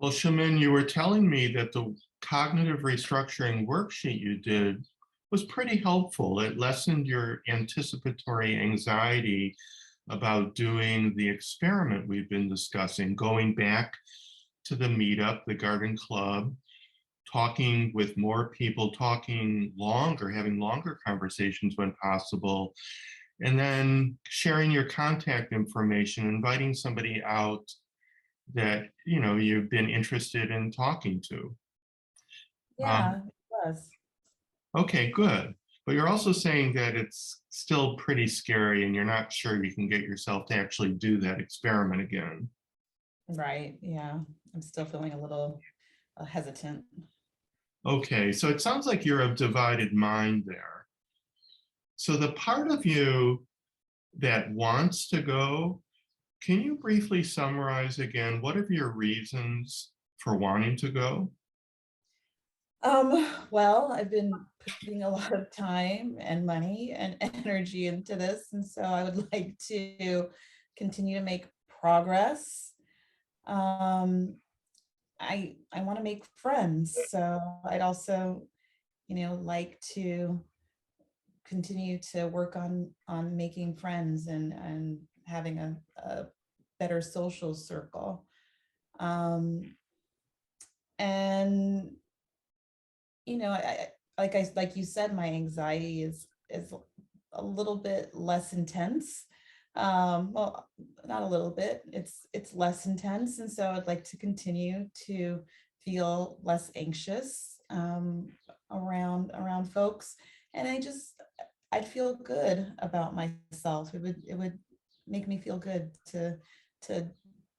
Well, Shaman, you were telling me that the cognitive restructuring worksheet you did was pretty helpful. It lessened your anticipatory anxiety about doing the experiment we've been discussing, going back to the meetup, the garden club, talking with more people, talking longer, having longer conversations when possible, and then sharing your contact information, inviting somebody out that you've been interested in talking to. Yeah, Um, it was. okay, good. But you're also saying that it's still pretty scary and you're not sure you can get yourself to actually do that experiment again. Right. Yeah. I'm still feeling a little hesitant. Okay, so it sounds like you're of divided mind there. So the part of you that wants to go, can you briefly summarize again what are your reasons for wanting to go? Well, I've been putting a lot of time and money and energy into this, and so I would like to continue to make progress. Um, I want to make friends, so I'd also, like to continue to work on making friends and having a better social circle. Um, and like you said, my anxiety is a little bit less intense. Well, not a little bit. It's less intense, and so I'd like to continue to feel less anxious around folks, and I'd feel good about myself. It would make me feel good to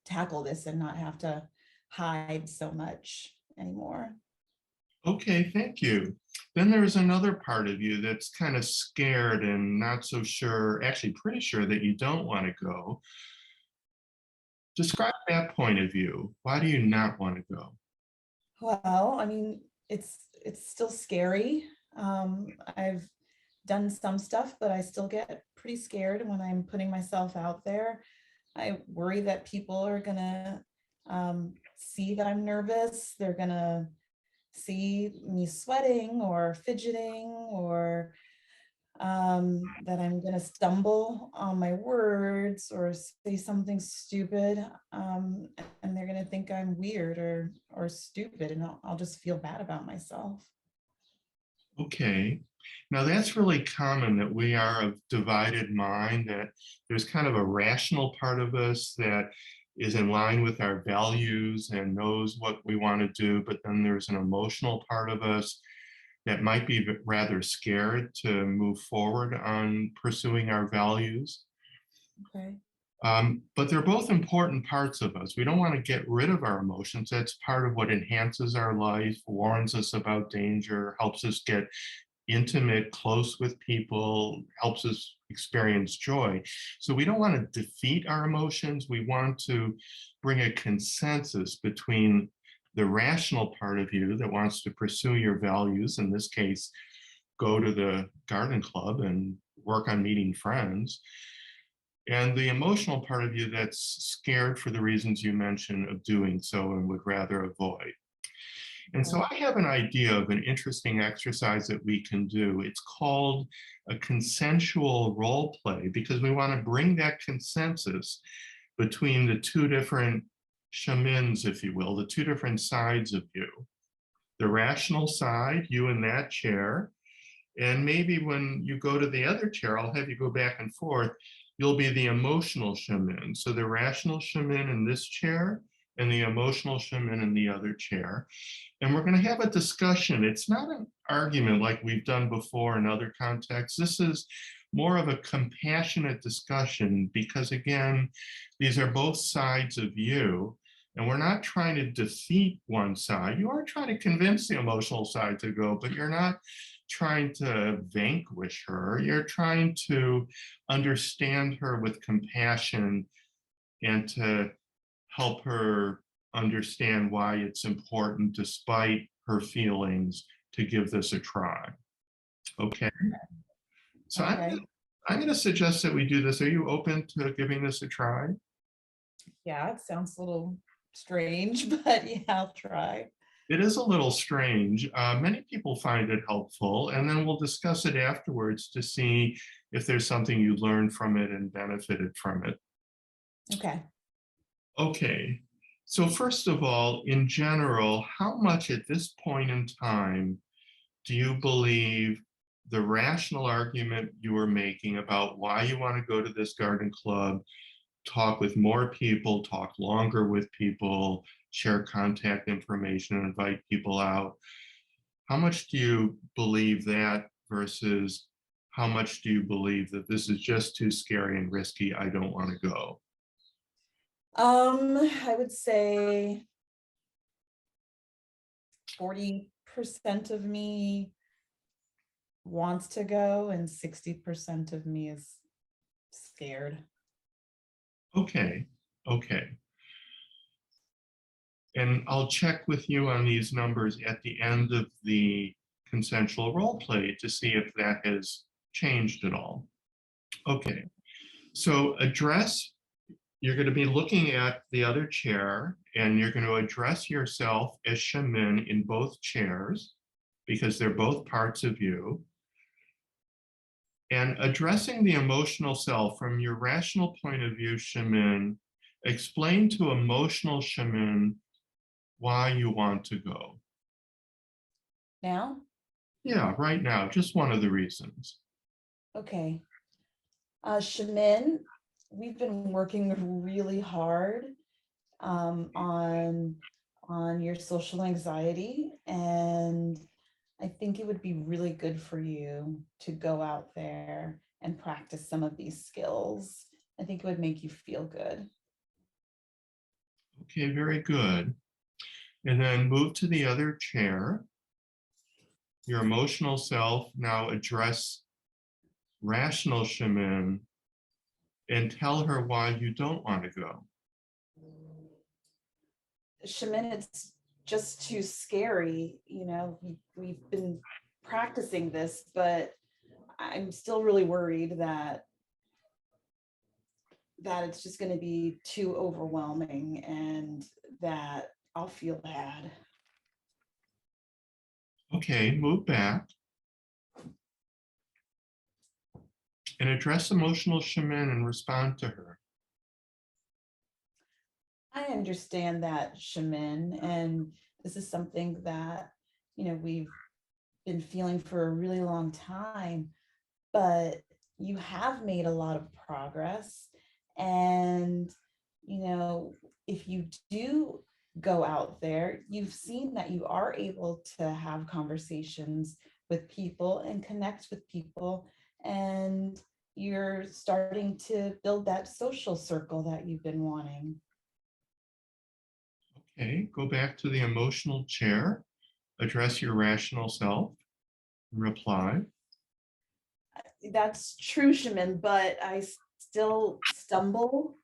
tackle this and not have to hide so much anymore. Okay, thank you. Then there's another part of you that's kind of scared and not so sure, actually pretty sure that you don't want to go. Describe that point of view. Why do you not want to go? Well, I mean, it's still scary. I've done some stuff, but I still get pretty scared when I'm putting myself out there. I worry that people are gonna see that I'm nervous. They're gonna see me sweating or fidgeting or that I'm going to stumble on my words or say something stupid, and they're going to think I'm weird or stupid, and I'll just feel bad about myself. Okay. Now that's really common that we are of divided mind, that there's kind of a rational part of us that is in line with our values and knows what we want to do, but then there's an emotional part of us that might be rather scared to move forward on pursuing our values. Okay. But they're both important parts of us. We don't want to get rid of our emotions. That's part of what enhances our life, warns us about danger, helps us get intimate, close with people, helps us experience joy. So we don't want to defeat our emotions. We want to bring a consensus between the rational part of you that wants to pursue your values, in this case, go to the garden club and work on meeting friends, and the emotional part of you that's scared for the reasons you mentioned of doing so and would rather avoid. And so Okay. I have an idea of an interesting exercise that we can do. It's called a consensual role play, because we want to bring that consensus between the two different shamans, if you will, the two different sides of you. The rational side, you in that chair, and maybe when you go to the other chair, I'll have you go back and forth, you'll be the emotional shaman. So the rational shaman in this chair and the emotional shaman in the other chair. And we're going to have a discussion. It's not an argument like we've done before in other contexts. This is more of a compassionate discussion because, again, these are both sides of you. And we're not trying to defeat one side. You are trying to convince the emotional side to go, but you're not trying to vanquish her. You're trying to understand her with compassion and to help her understand why it's important, despite her feelings, to give this a try. Okay. So Okay. I'm going to suggest that we do this. Are you open to giving this a try? Yeah, it sounds a little strange, but yeah, I'll try. It is a little strange. Many people find it helpful, and then we'll discuss it afterwards to see if there's something you learned from it and benefited from it. Okay. Okay, so first of all, in general, how much at this point in time do you believe the rational argument you were making about why you want to go to this garden club, talk with more people, talk longer with people, share contact information, and invite people out? How much do you believe that versus how much do you believe that this is just too scary and risky? I don't want to go. I would say 40% of me wants to go and 60% of me is scared. Okay, okay. And I'll check with you on these numbers at the end of the consensual role play to see if that has changed at all. Okay, so you're going to be looking at the other chair and you're going to address yourself as Shamin in both chairs because they're both parts of you. And addressing the emotional self from your rational point of view, Shamin, explain to emotional Shamin why you want to go. Now, Yeah, right now, just one of the reasons. okay. Shamin, we've been working really hard on your social anxiety, and I think it would be really good for you to go out there and practice some of these skills. I think it would make you feel good. Okay, very good. And then move to the other chair. Your emotional self, now address rational Shamin and tell her why you don't want to go. Shaman, it's just too scary. We've been practicing this, but I'm still really worried that it's just going to be too overwhelming and that I'll feel bad. Okay, move back and address emotional Shamin and respond to her. I understand that, Shaman, and this is something that, we've been feeling for a really long time, but you have made a lot of progress. And, if you do go out there, you've seen that you are able to have conversations with people and connect with people. And you're starting to build that social circle that you've been wanting. Okay, go back to the emotional chair, address your rational self, reply. That's true, Shaman, but I still stumble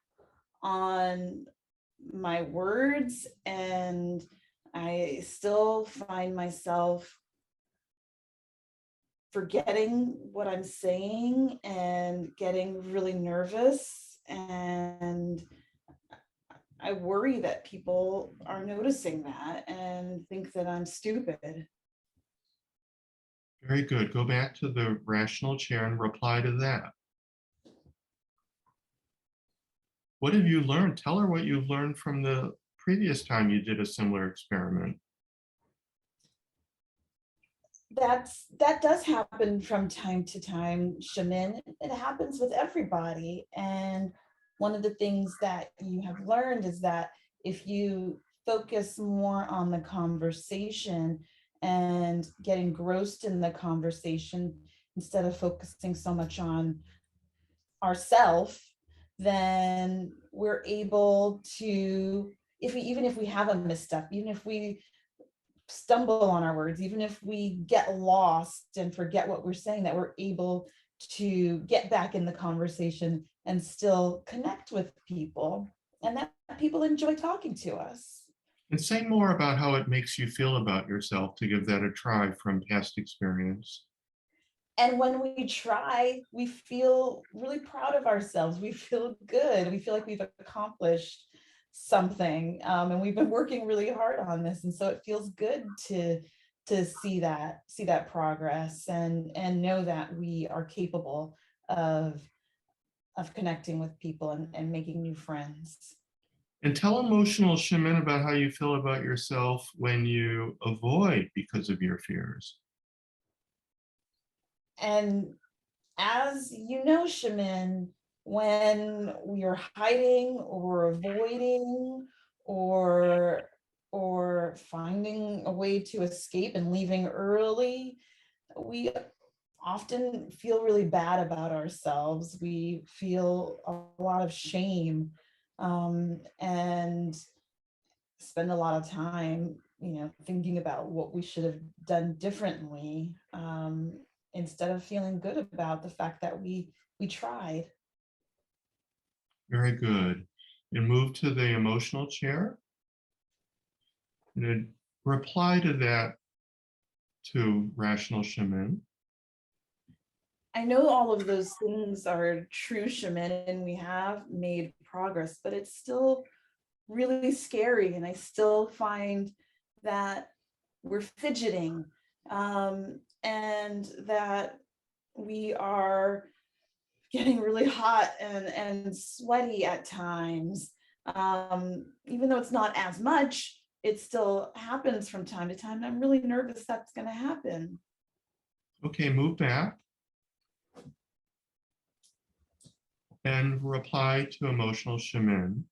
on my words and I still find myself forgetting what I'm saying and getting really nervous. And I worry that people are noticing that and think that I'm stupid. Very good. Go back to the rational chair and reply to that. What have you learned? Tell her what you've learned from the previous time you did a similar experiment. That does happen from time to time, Shamin. It happens with everybody. And one of the things that you have learned is that if you focus more on the conversation and get engrossed in the conversation instead of focusing so much on ourself, then we're able to, even if we have a misstep, even if we stumble on our words, even if we get lost and forget what we're saying, that we're able to get back in the conversation and still connect with people, and that people enjoy talking to us. And say more about how it makes you feel about yourself to give that a try from past experience. And when we try, we feel really proud of ourselves. We feel good. We feel like we've accomplished something. And we've been working really hard on this. And so it feels good to see that progress and know that we are capable of connecting with people and making new friends. And tell emotional shaman about how you feel about yourself when you avoid because of your fears. And as you know, Shaman, when we are hiding or avoiding or finding a way to escape and leaving early, we often feel really bad about ourselves. We feel a lot of shame, and spend a lot of time, thinking about what we should have done differently, instead of feeling good about the fact that we tried. Very good. And move to the emotional chair. And reply to that to rational shaman. I know all of those things are true, Shaman, and we have made progress, but it's still really scary. And I still find that we're fidgeting, and that we are getting really hot and sweaty at times. Even though it's not as much, it still happens from time to time. I'm really nervous that's going to happen. Okay, move back and reply to emotional shaman.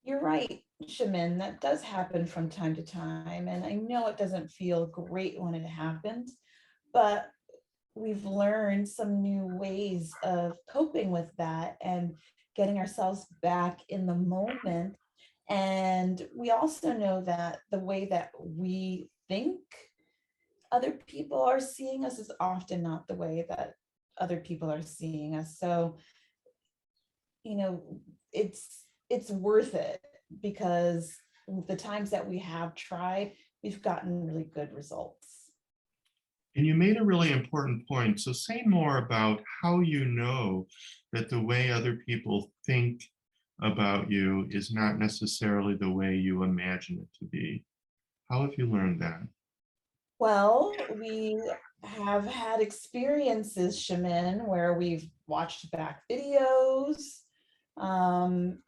You're right, Shaman, that does happen from time to time. And I know it doesn't feel great when it happens, but we've learned some new ways of coping with that and getting ourselves back in the moment. And we also know that the way that we think other people are seeing us is often not the way that other people are seeing us. So, you know, it's worth it, because the times that we have tried, we've gotten really good results. And you made a really important point. So say more about how you know that the way other people think about you is not necessarily the way you imagine it to be. How have you learned that? Well, we have had experiences, Shaman, where we've watched back videos,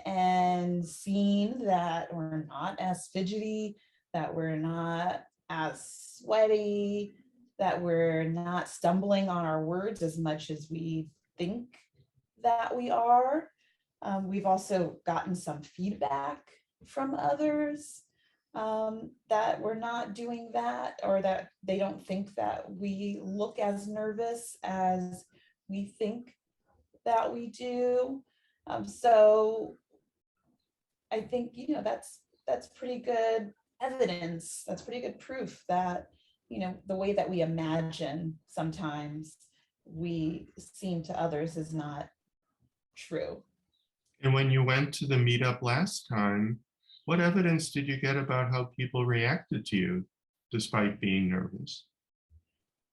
and seen that we're not as fidgety, that we're not as sweaty, that we're not stumbling on our words as much as we think that we are. We've also gotten some feedback from others, that we're not doing that, or that they don't think that we look as nervous as we think that we do. So I think, that's pretty good evidence. That's pretty good proof that, the way that we imagine sometimes we seem to others is not true. And when you went to the meetup last time, what evidence did you get about how people reacted to you despite being nervous?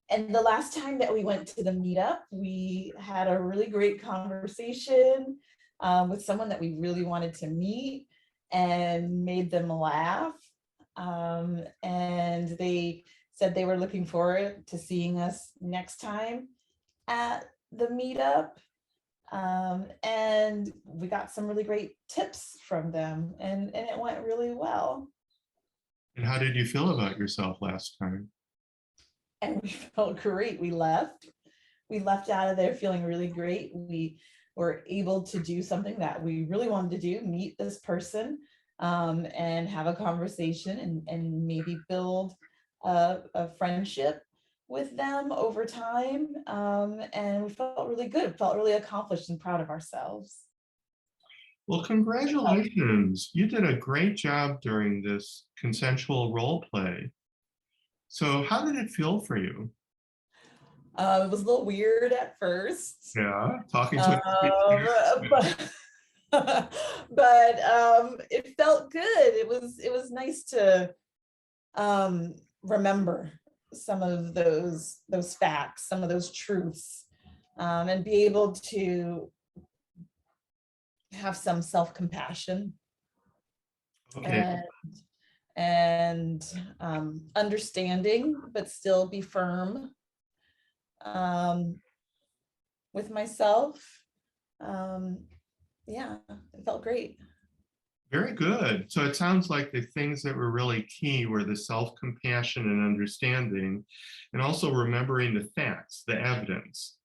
And the last time that we went to the meetup, we had a really great conversation, with someone that we really wanted to meet, and made them laugh. And they said they were looking forward to seeing us next time at the meetup. And we got some really great tips from them, and it went really well. And how did you feel about yourself last time? And we felt great. We left out of there feeling really great. We were able to do something that we really wanted to do, meet this person, and have a conversation, and maybe build a friendship with them over time. And we felt really good, felt really accomplished and proud of ourselves. Well, congratulations. You did a great job during this consensual role play. So how did it feel for you? It was a little weird at first, Yeah, talking to but but it felt good. It was nice to, remember some of those facts, some of those truths, and be able to have some self-compassion. Okay. and understanding, but still be firm um, with myself. Um, yeah, it felt great. Very good. So it sounds like the things that were really key were the self-compassion and understanding, and also remembering the facts, the evidence.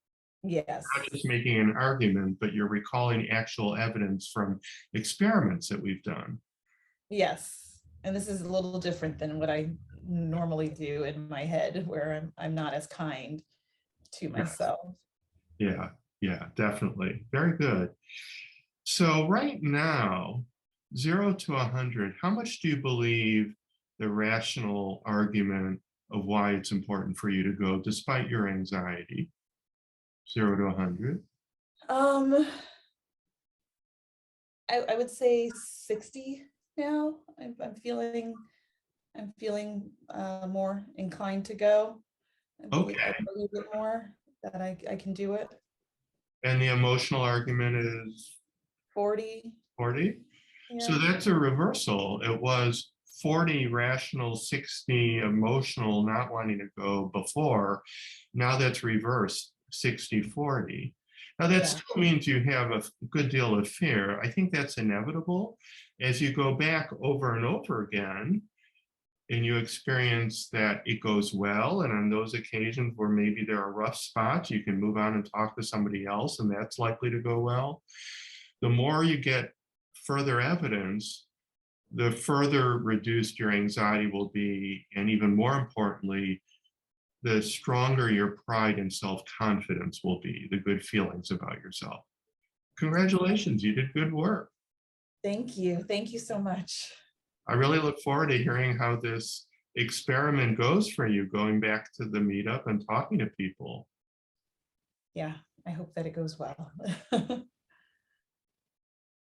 Not Yes, just making an argument, but you're recalling actual evidence from experiments that we've done. yes. And this is a little different than what I normally do in my head, where I'm not as kind to Yes. myself. Yeah, yeah, definitely. Very good. So right now, 0 to 100, how much do you believe the rational argument of why it's important for you to go despite your anxiety? 0 to 100. Um, I would say 60 now. I'm feeling more inclined to go. I Okay. believe it more that I can do it. And the emotional argument is 40. 40. So Yeah. that's a reversal. It was 40 rational, 60 emotional, not wanting to go before. Now that's reversed, 60-40. Now that Yeah. still means you have a good deal of fear. I think that's inevitable. As you go back over and over again, and you experience that it goes well, and on those occasions where maybe there are rough spots, you can move on and talk to somebody else, and that's likely to go well. The more you get further evidence, the further reduced your anxiety will be, and even more importantly, the stronger your pride and self-confidence will be, the good feelings about yourself. Congratulations, you did good work. Thank you. Thank you so much. I really look forward to hearing how this experiment goes for you, going back to the meetup and talking to people. Yeah, I hope that it goes well.